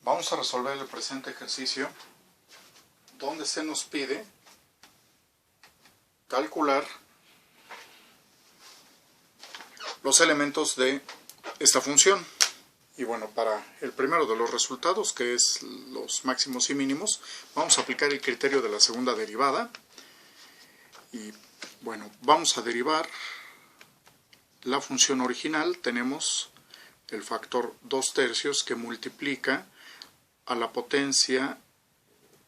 Vamos a resolver el presente ejercicio donde se nos pide calcular los elementos de esta función. Y bueno, para el primero de los resultados, que es los máximos y mínimos, vamos a aplicar el criterio de la segunda derivada. Y bueno, vamos a derivar la función original. Tenemos el factor 2/3 que multiplica a la potencia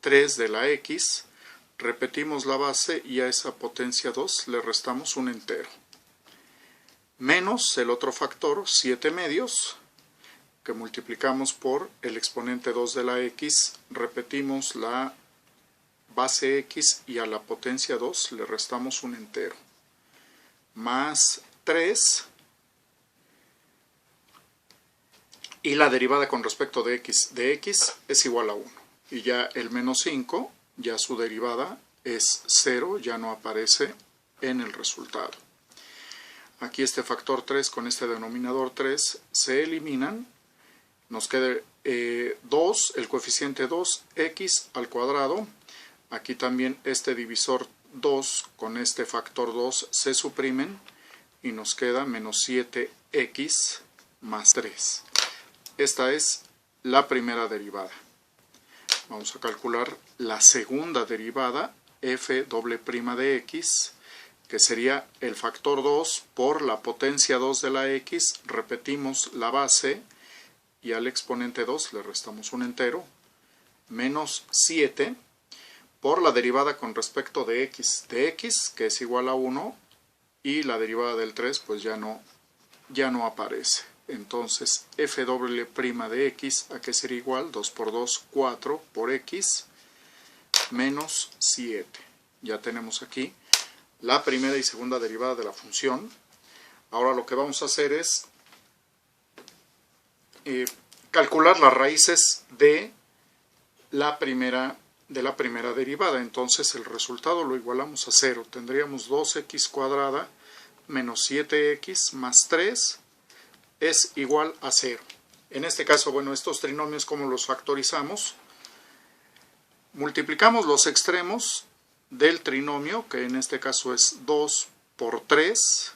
3 de la x, repetimos la base y a esa potencia 2 le restamos un entero, menos el otro factor 7/2 que multiplicamos por el exponente 2 de la x, repetimos la base x y a la potencia 2 le restamos un entero, más 3, y la derivada con respecto de x es igual a 1. Y ya el menos 5, ya su derivada es 0, ya no aparece en el resultado. Aquí este factor 3 con este denominador 3 se eliminan. Nos queda 2, el coeficiente 2, x al cuadrado. Aquí también este divisor 2 con este factor 2 se suprimen y nos queda menos 7x más 3. Esta es la primera derivada. Vamos a calcular la segunda derivada, f' de x, que sería el factor 2 por la potencia 2 de la x, repetimos la base y al exponente 2 le restamos un entero, menos 7 por la derivada con respecto de x, que es igual a 1, y la derivada del 3 pues ya no aparece. Entonces f' de x, ¿a qué sería igual? 2 por 2, 4 por x, menos 7. Ya tenemos aquí la primera y segunda derivada de la función. Ahora lo que vamos a hacer es calcular las raíces de la primera derivada. Entonces el resultado lo igualamos a 0. Tendríamos 2x cuadrada menos 7x más 3 es igual a 0. En este caso, bueno, estos trinomios, ¿cómo los factorizamos? Multiplicamos los extremos del trinomio, que en este caso es 2 por 3,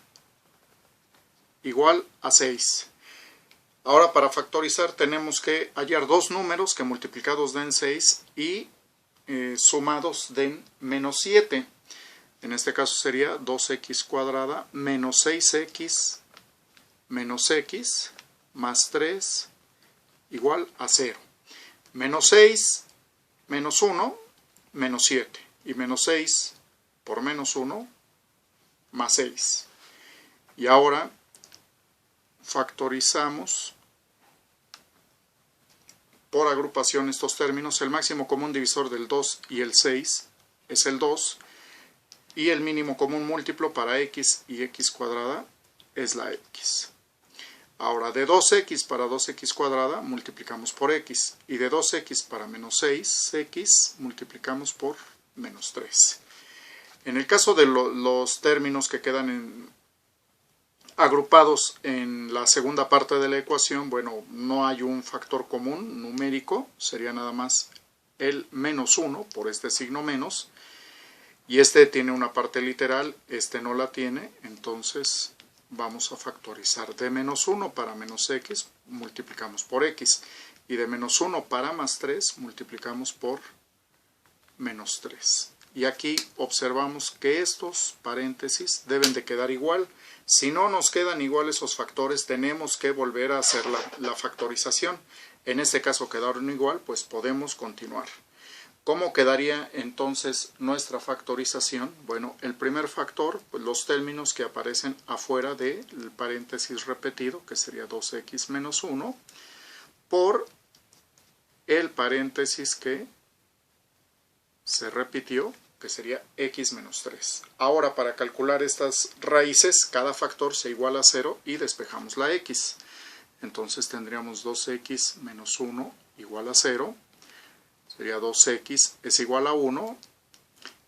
igual a 6. Ahora, para factorizar tenemos que hallar dos números que multiplicados den 6 y sumados den menos 7. En este caso sería 2x cuadrada menos 6x menos x más 3 igual a 0. Menos 6 menos 1 menos 7. Y menos 6 por menos 1 más 6. Y ahora factorizamos por agrupación estos términos. El máximo común divisor del 2 y el 6 es el 2. Y el mínimo común múltiplo para x y x cuadrada es la x. Ahora, de 2x para 2x cuadrada multiplicamos por x. Y de 2x para menos 6x multiplicamos por menos 3. En el caso de los términos que quedan agrupados en la segunda parte de la ecuación, bueno, no hay un factor común numérico. Sería nada más el menos 1 por este signo menos. Y este tiene una parte literal, este no la tiene, entonces vamos a factorizar. De menos 1 para menos x multiplicamos por x, y de menos 1 para más 3 multiplicamos por menos 3. Y aquí observamos que estos paréntesis deben de quedar igual. Si no nos quedan igual esos factores, tenemos que volver a hacer la factorización. En este caso quedaron igual, pues podemos continuar. ¿Cómo quedaría entonces nuestra factorización? Bueno, el primer factor, pues los términos que aparecen afuera del paréntesis repetido, que sería 2x menos 1, por el paréntesis que se repitió, que sería x menos 3. Ahora, para calcular estas raíces, cada factor se iguala a 0 y despejamos la x. Entonces tendríamos 2x menos 1 igual a 0. Sería 2x es igual a 1,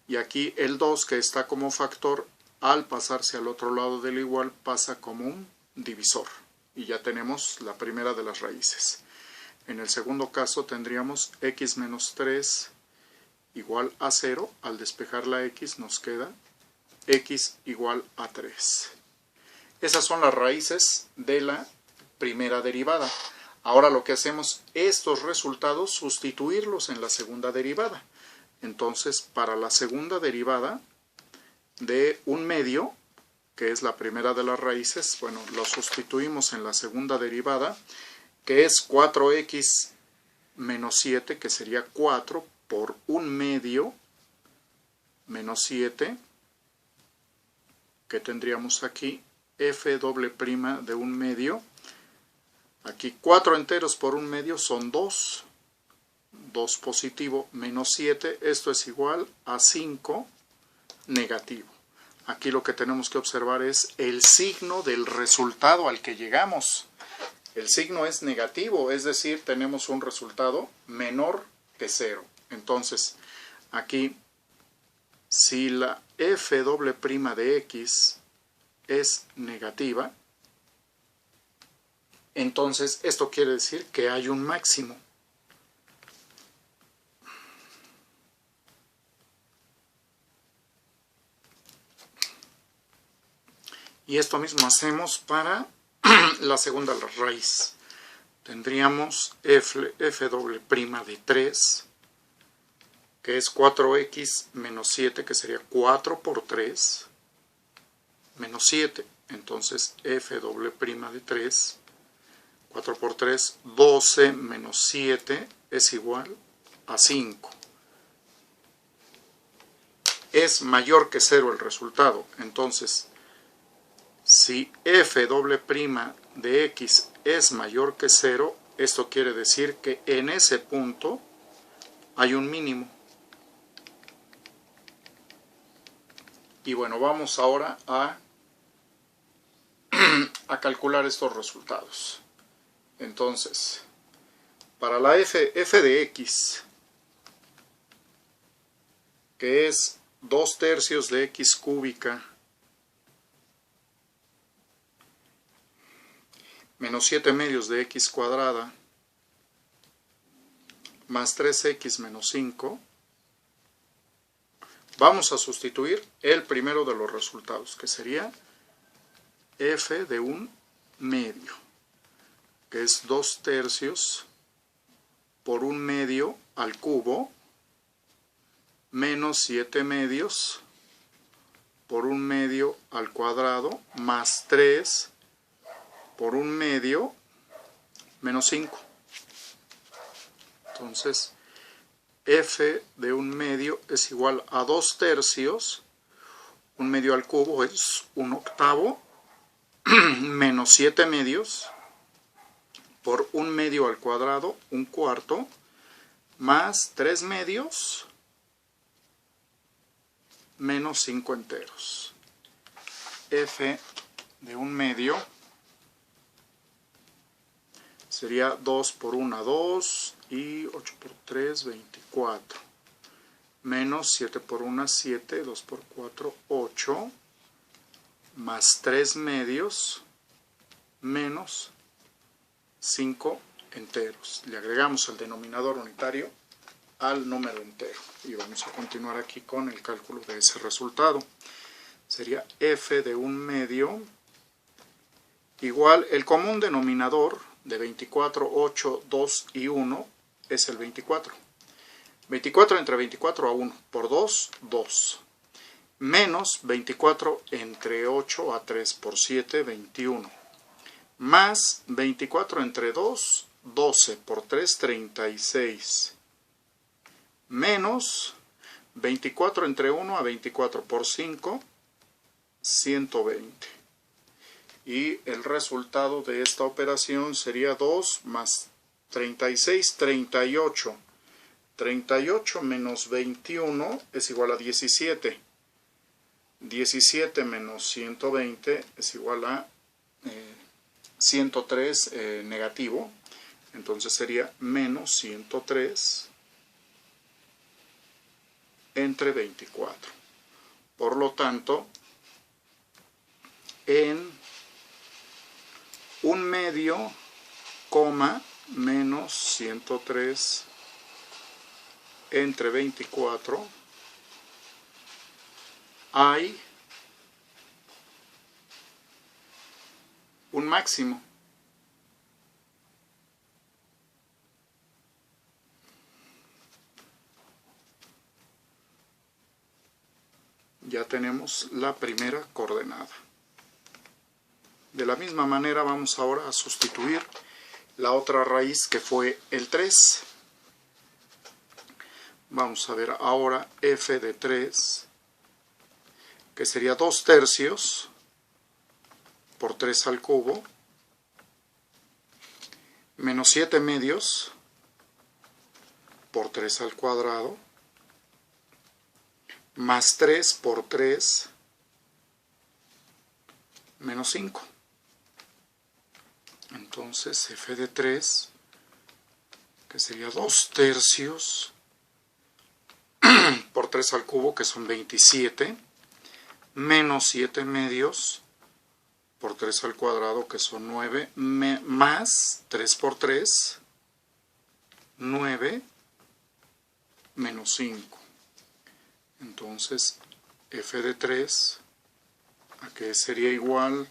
y aquí el 2 que está como factor, al pasarse al otro lado del igual, pasa como un divisor. Y ya tenemos la primera de las raíces. En el segundo caso tendríamos x menos 3 igual a 0. Al despejar la x nos queda x igual a 3. Esas son las raíces de la primera derivada. Ahora lo que hacemos, estos resultados, sustituirlos en la segunda derivada. Entonces, para la segunda derivada de un medio, que es la primera de las raíces, bueno, lo sustituimos en la segunda derivada, que es 4x menos 7, que sería 4 por un medio menos 7, que tendríamos aquí f doble prima de un medio. Aquí 4 enteros por un medio son 2. 2 positivo menos 7. Esto es igual a 5 negativo. Aquí lo que tenemos que observar es el signo del resultado al que llegamos. El signo es negativo, es decir, tenemos un resultado menor que 0. Entonces, aquí, si la f doble prima de x es negativa, entonces esto quiere decir que hay un máximo. Y esto mismo hacemos para la segunda raíz. Tendríamos f doble prima de 3, que es 4x menos 7, que sería 4 por 3, menos 7. Entonces f doble prima de 3, 4 por 3, 12 menos 7 es igual a 5. Es mayor que 0 el resultado. Entonces, si f doble prima de x es mayor que 0, esto quiere decir que en ese punto hay un mínimo. Y bueno, vamos ahora a calcular estos resultados. Entonces, para la f de x, que es 2/3 de x cúbica menos 7 medios de x cuadrada más 3x menos 5, vamos a sustituir el primero de los resultados, que sería f de un medio, que es 2/3 por un medio al cubo menos 7 medios por un medio al cuadrado más 3 por un medio menos 5. Entonces, f de un medio es igual a 2/3, un medio al cubo es 1/8, menos 7 medios por un medio al cuadrado, 1/4, más 3 medios menos 5 enteros. F de un medio sería 2 por 1, 2, y 8 por 3, 24. Menos 7 por 1, 7, 2 por 4, 8, más 3 medios, menos 5 enteros. Le agregamos el denominador unitario al número entero. Y vamos a continuar aquí con el cálculo de ese resultado. Sería f de un medio igual, el común denominador de 24, 8, 2 y 1 es el 24. 24 entre 24 a 1 por 2, 2. Menos 24 entre 8 a 3 por 7, 21. Más 24 entre 2, 12 por 3, 36. Menos 24 entre 1 a 24 por 5, 120. Y el resultado de esta operación sería 2 más 36, 38. 38 menos 21 es igual a 17. 17 menos 120 es igual a 103 negativo. Entonces sería menos 103 entre 24. Por lo tanto, en un medio, coma, menos 103 entre 24, hay un máximo. Ya tenemos la primera coordenada. De la misma manera vamos ahora a sustituir la otra raíz que fue el 3. Vamos a ver ahora f de 3, que sería 2 tercios por 3 al cubo, menos 7 medios por 3 al cuadrado, más 3 por 3, menos 5. Entonces f de 3, que sería 2 tercios por 3 al cubo, que son 27, menos 7 medios por 3 al cuadrado, que son 9, más 3 por 3, 9, menos 5. Entonces f de 3, ¿a qué sería igual?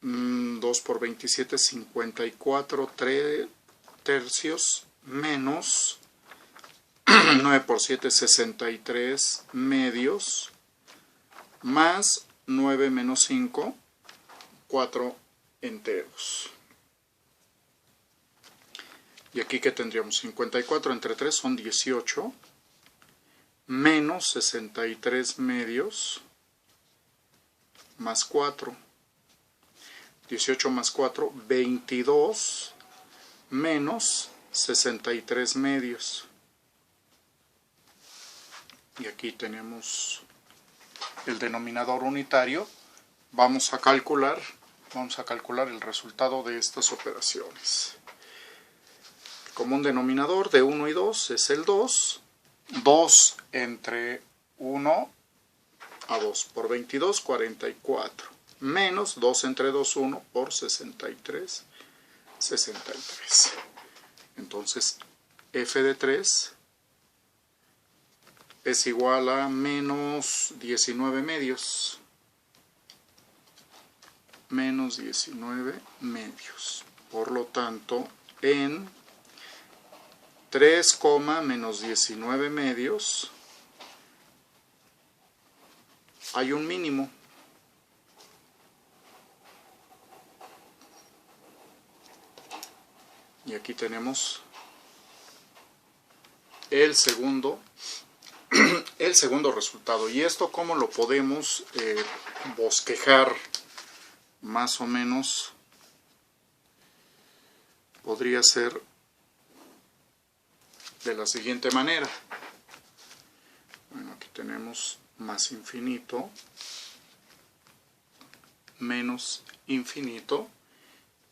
2 por 27, 54 3 tercios, menos 9 por 7, 63 medios, más 9 menos 5, 4 enteros. Y aquí que tendríamos 54 entre 3 son 18, menos 63 medios, más 4. 18 más 4, 22, menos 63 medios. Y aquí tenemos el denominador unitario. Vamos a calcular el resultado de estas operaciones. El común denominador de 1 y 2 es el 2. 2 entre 1 a 2 por 22, 44. Menos 2 entre 2, 1 por 63, 63. Entonces, f de 3 es igual a menos 19 medios. Menos 19 medios. Por lo tanto, en 3, menos 19 medios hay un mínimo. Y aquí tenemos el segundo resultado. ¿Y esto cómo lo podemos bosquejar? Más o menos podría ser de la siguiente manera. Bueno, aquí tenemos más infinito, menos infinito,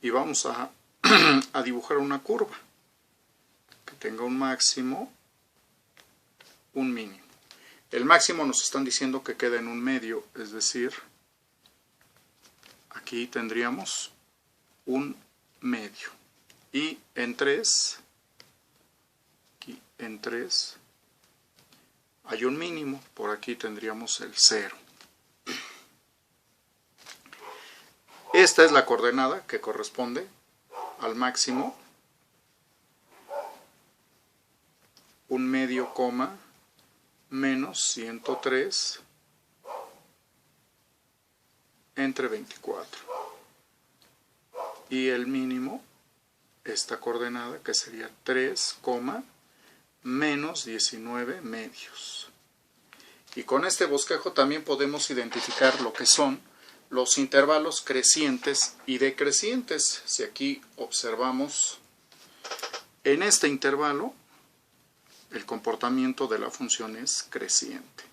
y vamos a dibujar una curva que tenga un máximo, un mínimo. El máximo nos están diciendo que queda en un medio, es decir, aquí tendríamos un medio. Y en 3, aquí en 3, hay un mínimo, por aquí tendríamos el 0. Esta es la coordenada que corresponde al máximo, un medio, coma, menos 103 entre 24. Y el mínimo, esta coordenada, que sería 3, menos 19 medios. Y con este bosquejo también podemos identificar lo que son los intervalos crecientes y decrecientes. Si aquí observamos en este intervalo, el comportamiento de la función es creciente.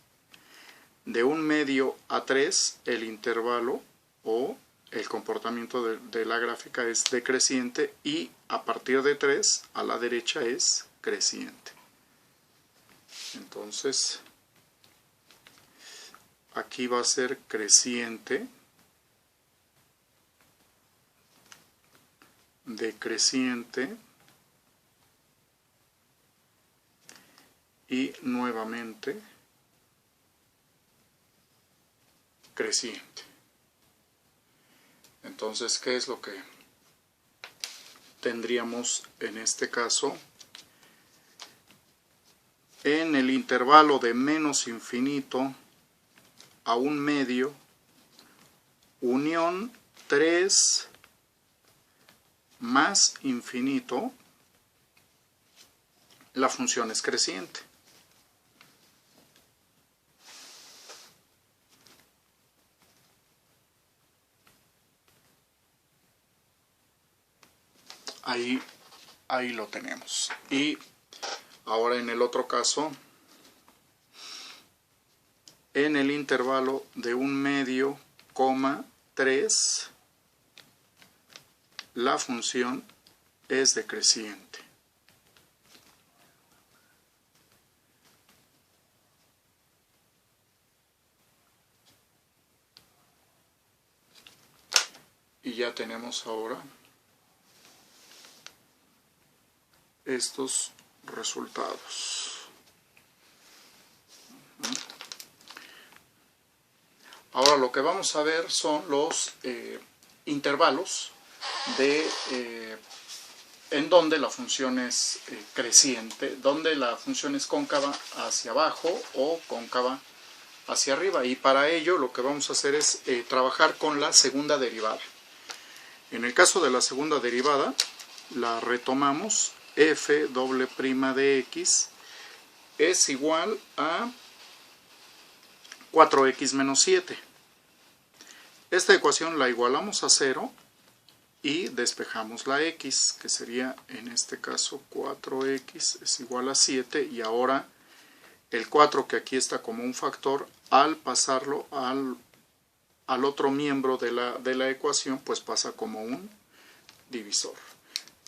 De un medio a 3, el intervalo o el comportamiento de la gráfica es decreciente, y a partir de 3 a la derecha es creciente. Entonces, aquí va a ser creciente, decreciente y nuevamente creciente. Entonces, ¿qué es lo que tendríamos en este caso? En el intervalo de menos infinito a un medio, unión 3 más infinito, la función es creciente. Ahí lo tenemos. Y ahora en el otro caso, en el intervalo de un medio, coma 3, la función es decreciente. Y ya tenemos ahora estos resultados. Ahora lo que vamos a ver son los intervalos en donde la función es creciente, donde la función es cóncava hacia abajo o cóncava hacia arriba. Y para ello lo que vamos a hacer es trabajar con la segunda derivada. En el caso de la segunda derivada, la retomamos. F doble prima de x es igual a 4x menos 7. Esta ecuación la igualamos a 0 y despejamos la x, que sería en este caso 4x es igual a 7, y ahora el 4, que aquí está como un factor, al pasarlo al otro miembro de la ecuación, pues pasa como un divisor.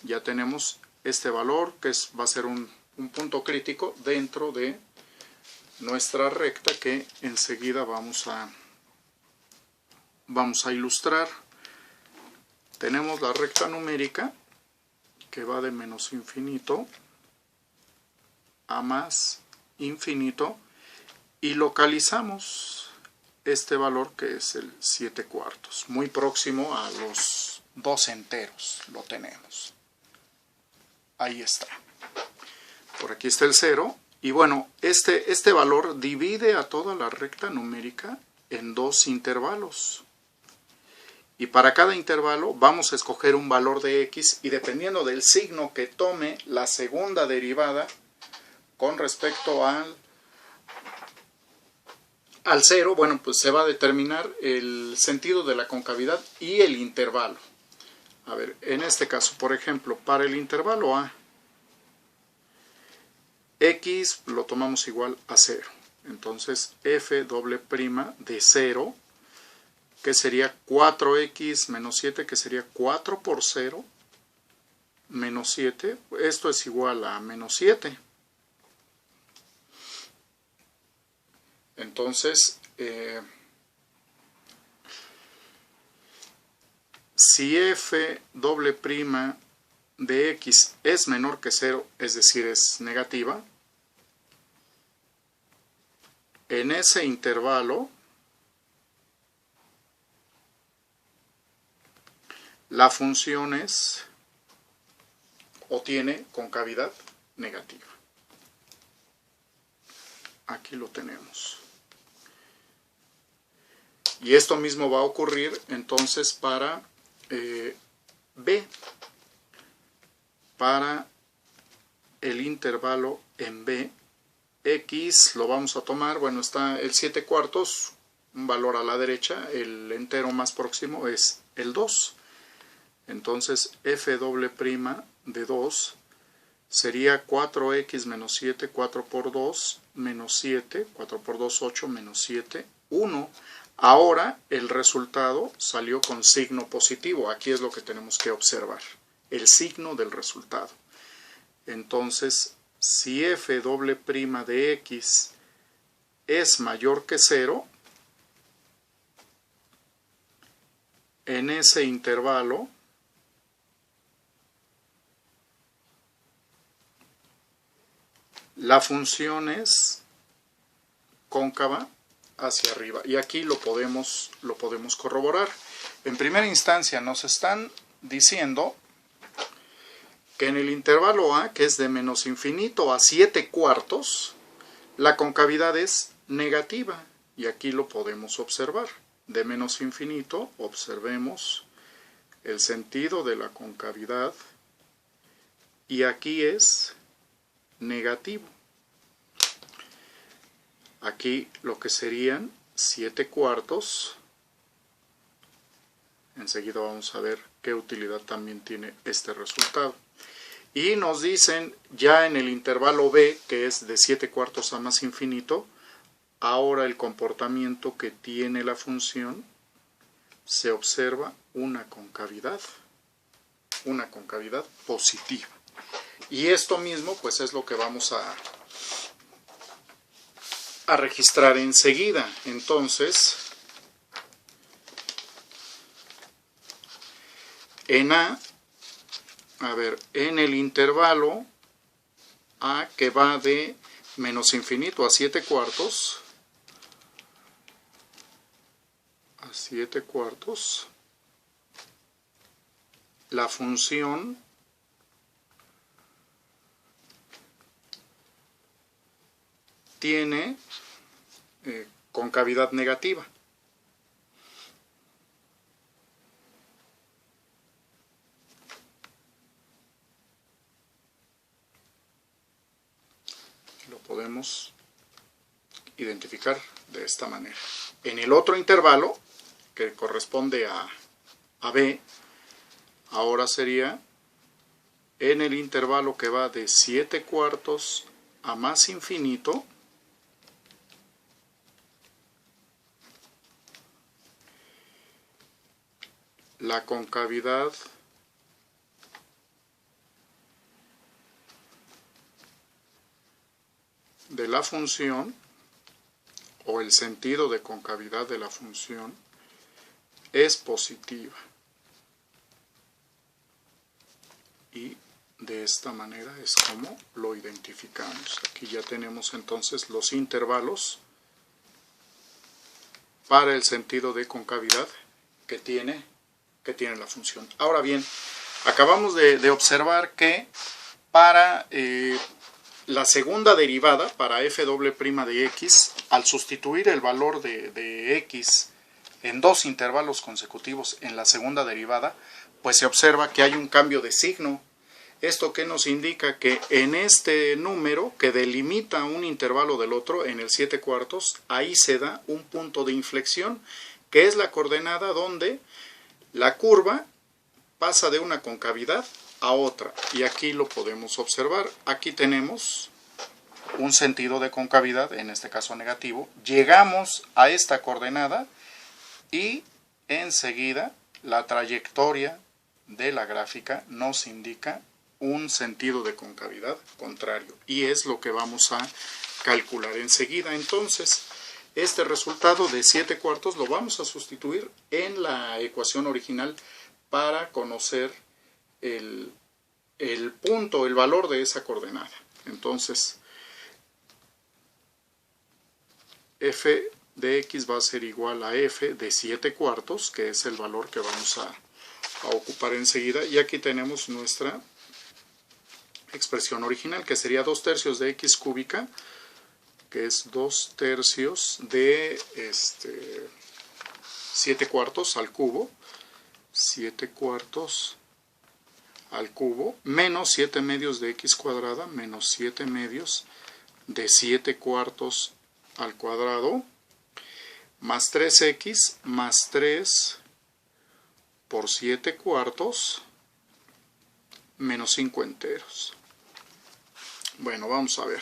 Ya tenemos este valor que va a ser un punto crítico dentro de nuestra recta, que enseguida vamos a ilustrar. Tenemos la recta numérica que va de menos infinito a más infinito y localizamos este valor, que es el 7/4, muy próximo a los 2 enteros lo tenemos. Ahí está. Por aquí está el 0. Y bueno, este valor divide a toda la recta numérica en 2 intervalos. Y para cada intervalo vamos a escoger un valor de x, y dependiendo del signo que tome la segunda derivada con respecto al 0, bueno, pues se va a determinar el sentido de la concavidad y el intervalo. A ver, en este caso, por ejemplo, para el intervalo a, x lo tomamos igual a 0. Entonces, f doble prima de 0, que sería 4x menos 7, que sería 4 por 0, menos 7. Esto es igual a menos 7. Entonces, si f doble prima de x es menor que 0, es decir, es negativa, en ese intervalo la función es o tiene concavidad negativa. Aquí lo tenemos. Y esto mismo va a ocurrir entonces para B. Para el intervalo en B, x lo vamos a tomar, bueno, está el 7/4, un valor a la derecha, el entero más próximo es el 2. Entonces, f doble prima de 2 sería 4x menos 7, 4 por 2, menos 7, 4 por 2, 8, menos 7, 1. Ahora el resultado salió con signo positivo. Aquí es lo que tenemos que observar, el signo del resultado. Entonces, si f doble prima de x es mayor que 0, en ese intervalo la función es cóncava hacia arriba. Y aquí lo podemos corroborar. En primera instancia nos están diciendo que en el intervalo A, que es de menos infinito a 7/4, la concavidad es negativa. Y aquí lo podemos observar. De menos infinito, observemos el sentido de la concavidad. Y aquí es negativo. Aquí lo que serían 7/4. Enseguida vamos a ver qué utilidad también tiene este resultado. Y nos dicen ya en el intervalo B, que es de 7/4 a más infinito, ahora el comportamiento que tiene la función, se observa una concavidad positiva. Y esto mismo pues es lo que vamos a registrar enseguida. Entonces, en en el intervalo A, que va de menos infinito a 7/4, la función tiene concavidad negativa. Lo podemos identificar de esta manera. En el otro intervalo, que corresponde a B, ahora sería en el intervalo que va de 7/4 a más infinito, la concavidad de la función, o el sentido de concavidad de la función, es positiva. Y de esta manera es como lo identificamos. Aquí ya tenemos entonces los intervalos para el sentido de concavidad que tiene la función. Ahora bien, acabamos de observar que para la segunda derivada, para f doble prima de x, al sustituir el valor de x en dos intervalos consecutivos en la segunda derivada, pues se observa que hay un cambio de signo. ¿Esto qué nos indica? Que en este número que delimita un intervalo del otro, en el 7/4, ahí se da un punto de inflexión, que es la coordenada donde la curva pasa de una concavidad a otra. Y aquí lo podemos observar. Aquí tenemos un sentido de concavidad, en este caso negativo. Llegamos a esta coordenada y enseguida la trayectoria de la gráfica nos indica un sentido de concavidad contrario, y es lo que vamos a calcular enseguida. Entonces, este resultado de 7/4 lo vamos a sustituir en la ecuación original para conocer el punto, el valor de esa coordenada. Entonces, f de x va a ser igual a f de 7/4, que es el valor que vamos a ocupar enseguida, y aquí tenemos nuestra expresión original, que sería 2/3 de x cúbica, que es 2/3 de 7/4 al cubo, 7/4 al cubo, menos 7/2 de x cuadrada, menos 7/2 de 7/4 al cuadrado, más 3x, más 3 por 7/4, menos 5/2. Bueno, vamos a ver.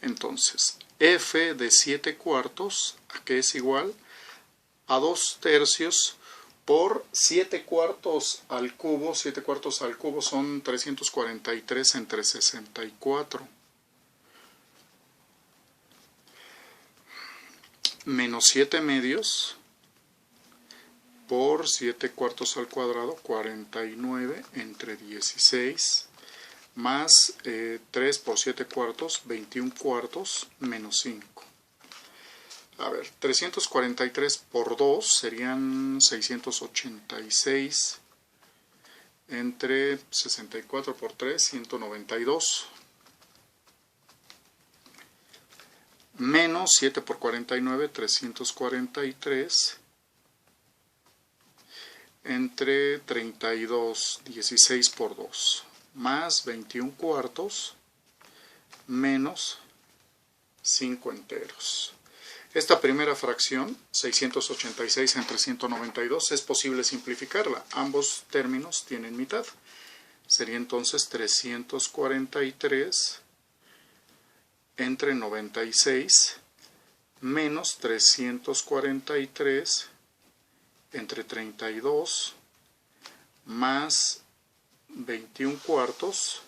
Entonces, f de 7/4, que es igual a 2/3 por 7/4 al cubo. 7/4 al cubo son 343 entre 64. Menos 7/2 por 7/4 al cuadrado, 49 entre 16, más 3 por 7 cuartos, 21 cuartos, menos 5. A ver, 343 por 2 serían 686, entre 64 por 3, 192, menos 7 por 49, 343, entre 32, 16 por 2, más 21 cuartos, menos 5 enteros. Esta primera fracción, 686 entre 192, es posible simplificarla. Ambos términos tienen mitad. Sería entonces 343 entre 96 menos 343 entre 32 más 21 cuartos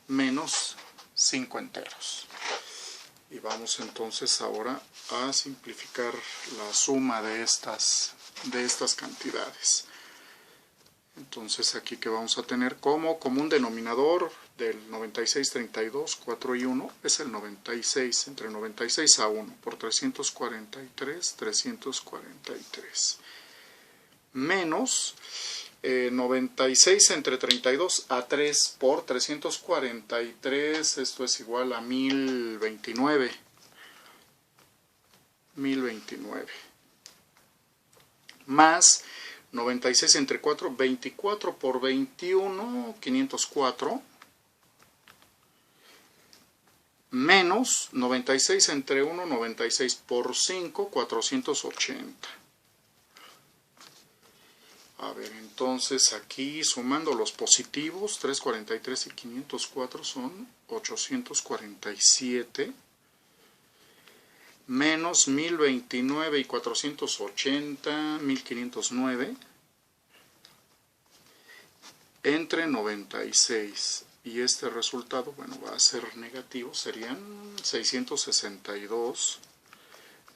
menos 5 enteros. Y vamos entonces ahora a simplificar la suma de estas cantidades. Entonces aquí que vamos a tener como común denominador del 96, 32, 4 y 1 es el 96, entre 96 a 1 por 343, 343. Menos 96 entre 32 a 3 por 343, esto es igual a 1029. 1029. Más 96 entre 4, 24 por 21, 504. Menos 96 entre 1, 96 por 5, 480. A ver, entonces aquí sumando los positivos, 343 y 504 son 847. Menos 1029 y 480, 1509. Entre 96 y este resultado, bueno, va a ser negativo, serían 662.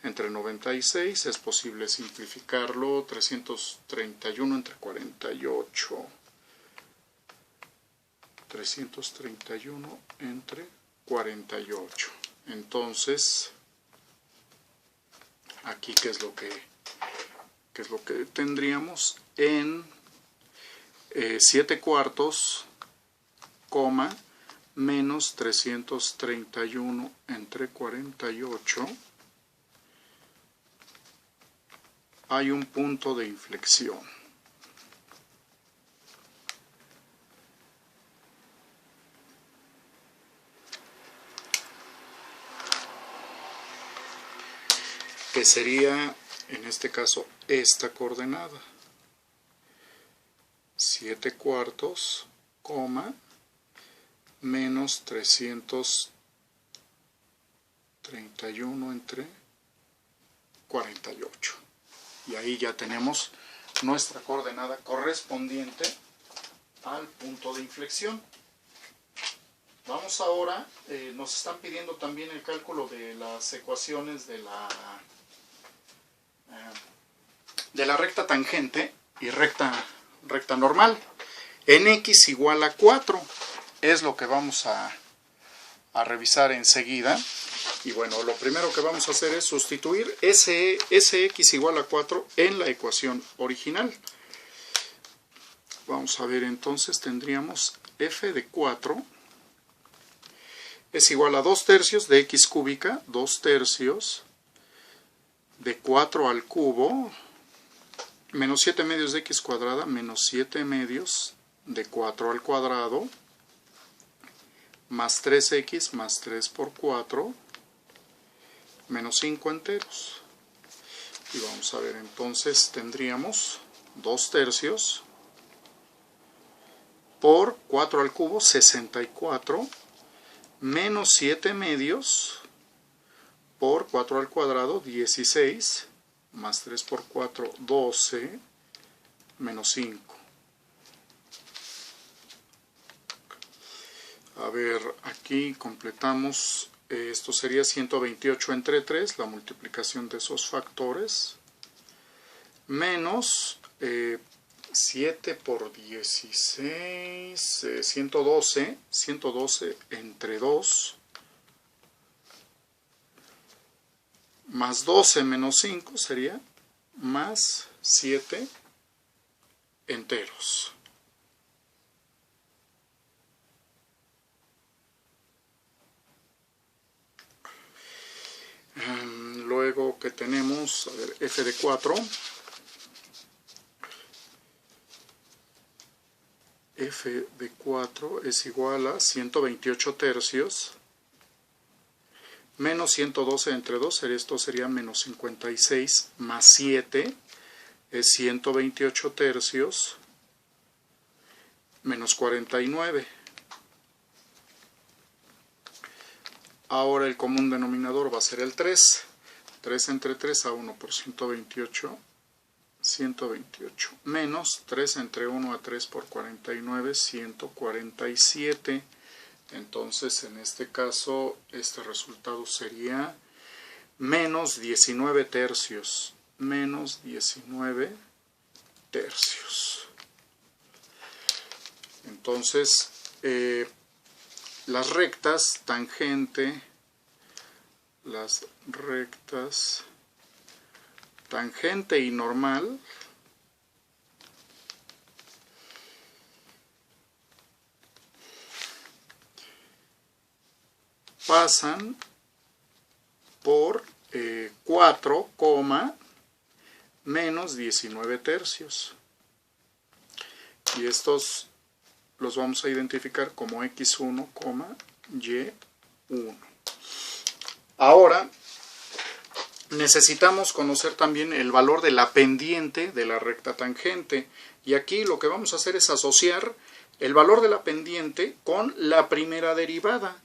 Entre 96 es posible simplificarlo, 331 entre 48. 331 entre 48. Entonces, aquí ¿qué es lo que tendríamos? En 7 cuartos, coma, menos 331 entre 48. Hay un punto de inflexión. Que sería, en este caso, esta coordenada. 7 cuartos, coma, menos 331 entre 48. Y ahí ya tenemos nuestra coordenada correspondiente al punto de inflexión. Vamos ahora, nos están pidiendo también el cálculo de las ecuaciones de la recta tangente y recta normal. En x igual a 4 es lo que vamos a revisar enseguida. Y bueno, lo primero que vamos a hacer es sustituir ese x igual a 4 en la ecuación original. Vamos a ver entonces, tendríamos f de 4 es igual a 2 tercios de x cúbica, 2 tercios de 4 al cubo, menos 7 medios de x cuadrada, menos 7 medios de 4 al cuadrado, más 3x más 3 por 4, menos 5 enteros. Y vamos a ver, entonces tendríamos 2 tercios por 4 al cubo, 64, menos 7 medios por 4 al cuadrado, 16, más 3 por 4, 12, menos 5. A ver, aquí completamos, esto sería 128 entre 3, la multiplicación de esos factores, menos 7 por 16, 112, 112 entre 2, más 12 menos 5 sería más 7 enteros. Luego que tenemos, a ver, f de 4. F de 4 es igual a 128 tercios menos 112 entre 2, esto sería menos 56, más 7 es 128 tercios menos 49. Ahora el común denominador va a ser el 3. 3 entre 3 a 1 por 128. 128 menos 3 entre 1 a 3 por 49, 147. Entonces en este caso este resultado sería menos 19 tercios. Menos 19 tercios. Entonces las rectas tangente, las rectas tangente y normal pasan por 4, menos 19 tercios. Y estos los vamos a identificar como x1, y1. Ahora necesitamos conocer también el valor de la pendiente de la recta tangente. Y aquí lo que vamos a hacer es asociar el valor de la pendiente con la primera derivada.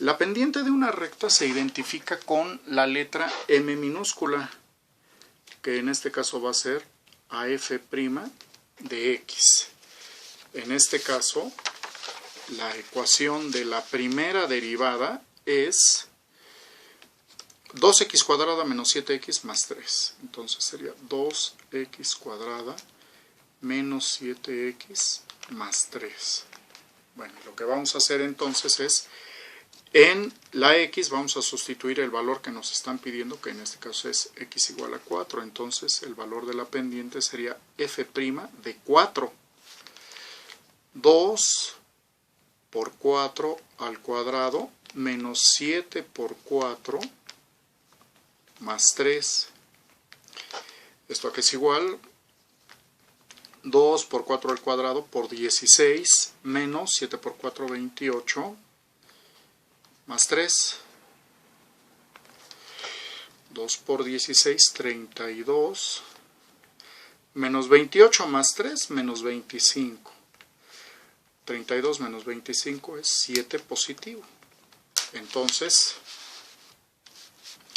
La pendiente de una recta se identifica con la letra m minúscula, que en este caso va a ser AF' de x. En este caso, la ecuación de la primera derivada es 2x cuadrada menos 7x más 3. Entonces sería 2x cuadrada menos 7x más 3. Bueno, lo que vamos a hacer entonces es, en la x vamos a sustituir el valor que nos están pidiendo, que en este caso es x igual a 4. Entonces el valor de la pendiente sería f' de 4. 2 por 4 al cuadrado menos 7 por 4 más 3. Esto aquí es igual 2 por 4 al cuadrado por 16 menos 7 por 4, 28 más 3. 2 por 16, 32 menos 28 más 3, menos 25. 32 menos 25 es 7 positivo. Entonces,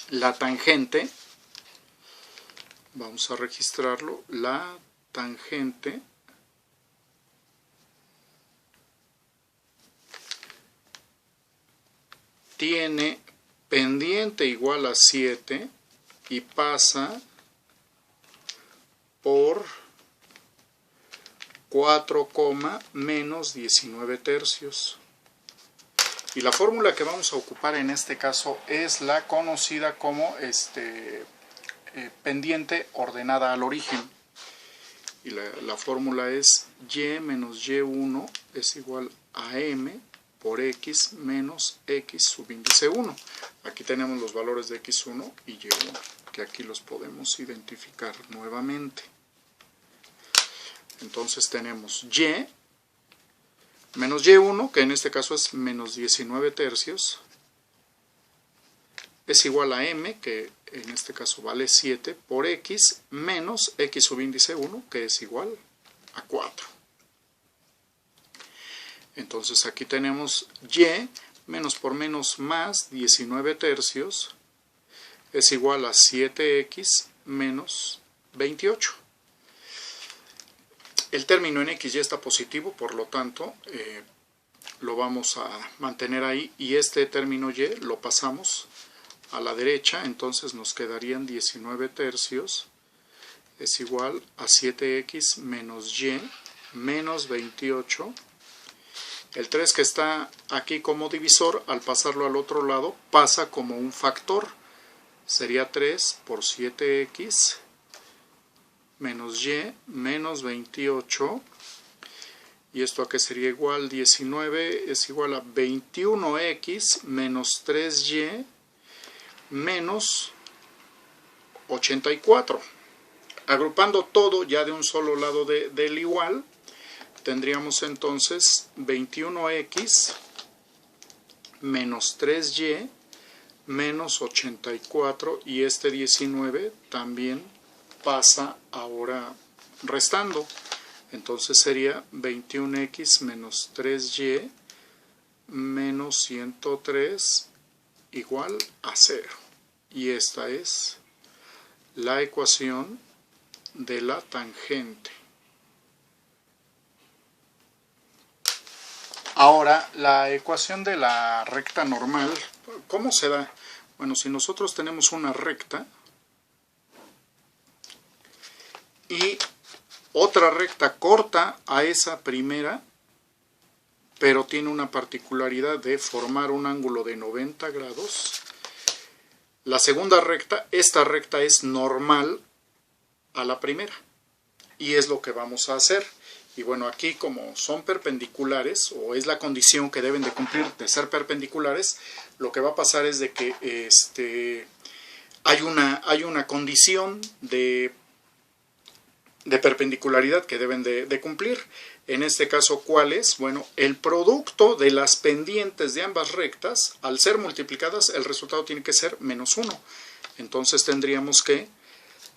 la tangente, vamos a registrarlo, la tangente tiene pendiente igual a 7 y pasa por 4, menos 19 tercios. Y la fórmula que vamos a ocupar en este caso es la conocida como pendiente ordenada al origen. Y la fórmula es y menos y1 es igual a m por x menos x subíndice 1. Aquí tenemos los valores de x1 y y1, que aquí los podemos identificar nuevamente. Entonces tenemos y menos y1, que en este caso es menos 19 tercios, es igual a m, que en este caso vale 7, por x menos x subíndice 1, que es igual a 4. Entonces aquí tenemos y menos por menos más 19 tercios es igual a 7x menos 28. El término en x ya está positivo, por lo tanto lo vamos a mantener ahí, y este término y lo pasamos a la derecha. Entonces nos quedarían 19 tercios es igual a 7x menos y menos 28. El 3 que está aquí como divisor, al pasarlo al otro lado, pasa como un factor. Sería 3 por 7x menos y menos 28. ¿Y esto a qué sería igual? 19 es igual a 21x menos 3y menos 84. Agrupando todo ya de un solo lado del igual, tendríamos entonces 21x menos 3y menos 84, y este 19 también pasa ahora restando. Entonces sería 21x menos 3y menos 103 igual a 0. Y esta es la ecuación de la tangente. Ahora, la ecuación de la recta normal, ¿cómo se da? Bueno, si nosotros tenemos una recta y otra recta corta a esa primera, pero tiene una particularidad de formar un ángulo de 90 grados, la segunda recta, esta recta es normal a la primera, y es lo que vamos a hacer. Y bueno, aquí como son perpendiculares, o es la condición que deben de cumplir de ser perpendiculares, lo que va a pasar es de que hay una condición de perpendicularidad que deben de cumplir. En este caso, ¿cuál es? Bueno, el producto de las pendientes de ambas rectas, al ser multiplicadas, el resultado tiene que ser menos 1. Entonces tendríamos que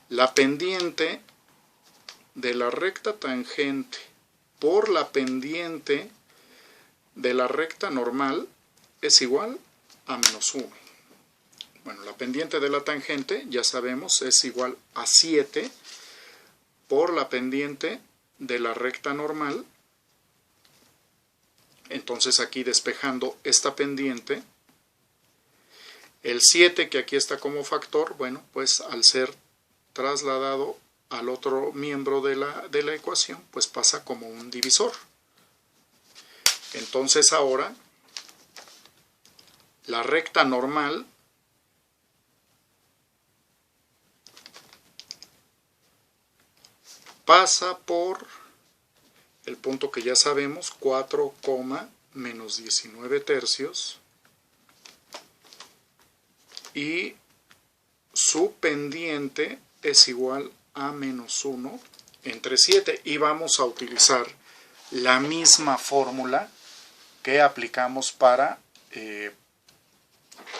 la pendiente de la recta tangente por la pendiente de la recta normal es igual a menos 1. Bueno, la pendiente de la tangente, ya sabemos, es igual a 7 por la pendiente de la recta normal. Entonces aquí despejando esta pendiente, el 7 que aquí está como factor, bueno, pues al ser trasladado al otro miembro de la ecuación, pues pasa como un divisor. Entonces ahora la recta normal pasa por el punto que ya sabemos, 4, menos 19 tercios, y su pendiente es igual a menos 1 entre 7, y vamos a utilizar la misma fórmula que aplicamos para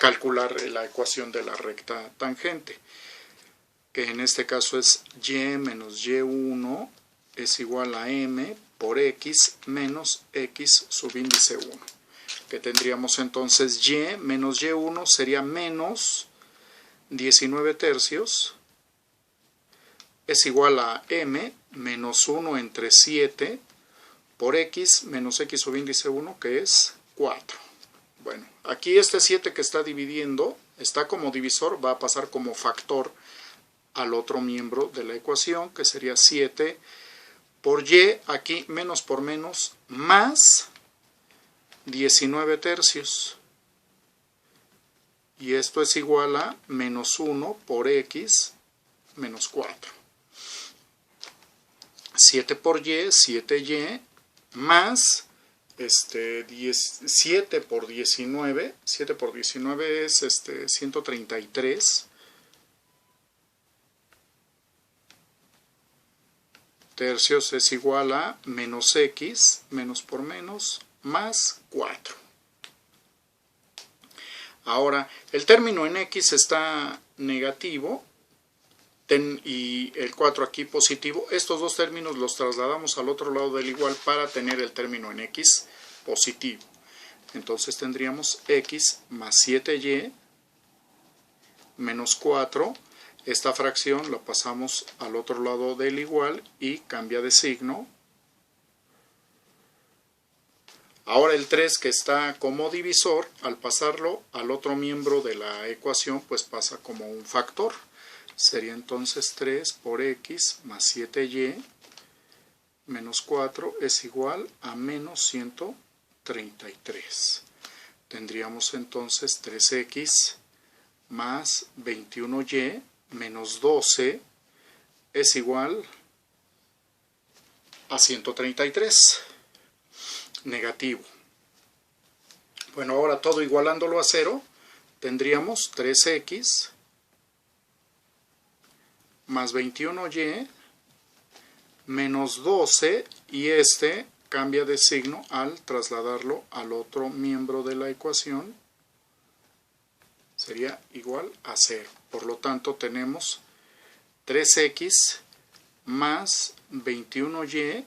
calcular la ecuación de la recta tangente, que en este caso es y menos y1 es igual a m por x menos x subíndice 1, que tendríamos entonces y menos y1 sería menos 19 tercios es igual a m menos 1 entre 7 por x menos x subíndice 1, que es 4. Bueno, aquí este 7 que está dividiendo, está como divisor, va a pasar como factor al otro miembro de la ecuación, que sería 7 por y, aquí menos por menos, más 19 tercios. Y esto es igual a menos 1 por x menos 4. 7 por y, 7y, más 7 por 19, 7 por 19 es 133 tercios es igual a menos x, menos por menos, más 4. Ahora, el término en x está negativo y el 4 aquí positivo. Estos dos términos los trasladamos al otro lado del igual para tener el término en x positivo. Entonces tendríamos x más 7y menos 4. Esta fracción la pasamos al otro lado del igual y cambia de signo. Ahora el 3 que está como divisor, al pasarlo al otro miembro de la ecuación, pues pasa como un factor. sería entonces 3 por x más 7y menos 4 es igual a menos 133. Tendríamos entonces 3x más 21y menos 12 es igual a 133. Negativo. Bueno, ahora todo igualándolo a 0, tendríamos 3x más 21y menos 12, y este cambia de signo al trasladarlo al otro miembro de la ecuación, sería igual a 0. Por lo tanto, tenemos 3x más 21y,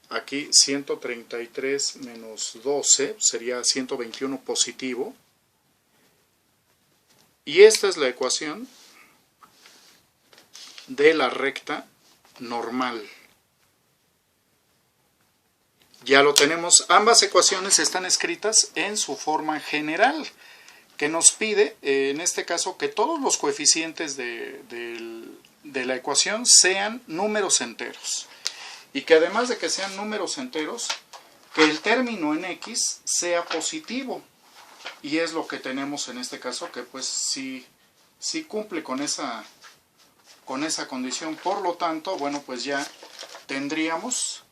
aquí 133 menos 12 sería 121 positivo, y esta es la ecuación de la recta normal. Ya lo tenemos, ambas ecuaciones están escritas en su forma general, que nos pide, en este caso, que todos los coeficientes de la ecuación sean números enteros. Y que además de que sean números enteros, que el término en x sea positivo. Y es lo que tenemos en este caso, que pues sí cumple con esa condición. Por lo tanto, bueno, pues ya tendríamos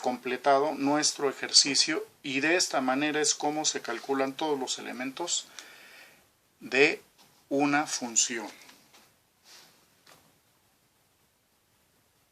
completado nuestro ejercicio, y de esta manera es como se calculan todos los elementos de una función.